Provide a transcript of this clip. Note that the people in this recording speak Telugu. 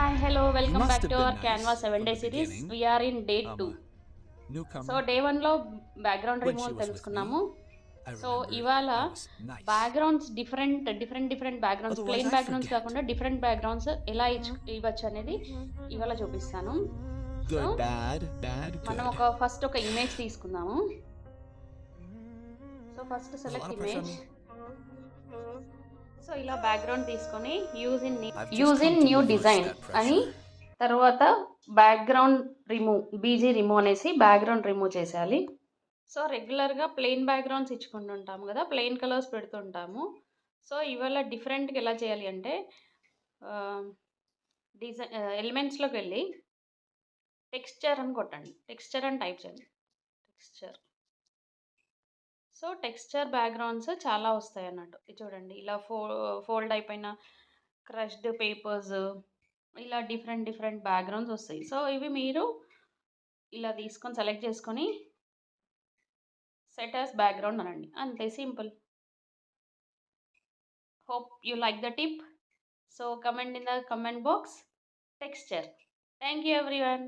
Hi, hello, He welcome must back have to our been Canva nice 7 from day the series. beginning. We are in day I'm 2. a so newcomer. Day 1లో background When she removal was with me, తెలుసుకున్నాము. I సో remembered ఇవాళ I was nice. Backgrounds different backgrounds, Otherwise, plain I'd backgrounds forget. కాకుండా డిఫరెంట్ బ్యాక్గ్రౌండ్స్ ఎలా ఇవ్వచ్చు అనేది ఇవాళ చూపిస్తాను. సో Good, bad, మనం good. ఫస్ట్ ఒక ఇమేజ్ తీసుకుందాము. So first There's a lot select of pressure on image. me. So ఇలా బ్యాక్గ్రౌండ్ తీసుకొని use I've just come in to new reverse design that అని, pressure. తర్వాత బ్యాక్గ్రౌండ్ రిమూవ్, బీజీ రిమూవ్ అనేసి బ్యాక్గ్రౌండ్ రిమూవ్ చేసేయాలి. సో రెగ్యులర్గా ప్లెయిన్ బ్యాక్గ్రౌండ్స్ ఇచ్చుకుంటుంటాము కదా, ప్లెయిన్ కలర్స్ పెడుతుంటాము. సో ఇవాళ డిఫరెంట్గా ఎలా చేయాలి అంటే, డిజైన్ ఎలిమెంట్స్లోకి వెళ్ళి టెక్స్చర్ అని కొట్టండి, టెక్స్చర్ అని టైప్ చేయండి, టెక్స్చర్. సో టెక్స్చర్ బ్యాక్గ్రౌండ్స్ చాలా వస్తాయి అన్నట్టు. ఇది చూడండి, ఇలా ఫోల్డ్ అయిపోయిన క్రష్డ్ పేపర్స్, ఇలా డిఫరెంట్ బ్యాక్గ్రౌండ్స్ వస్తాయి. సో ఇవి మీరు ఇలా తీసుకొని సెలెక్ట్ చేసుకొని సెట్ యాస్ బ్యాక్గ్రౌండ్ అనండి, అంతే, simple. Hope you like the tip. So comment in the comment box texture. Thank you everyone.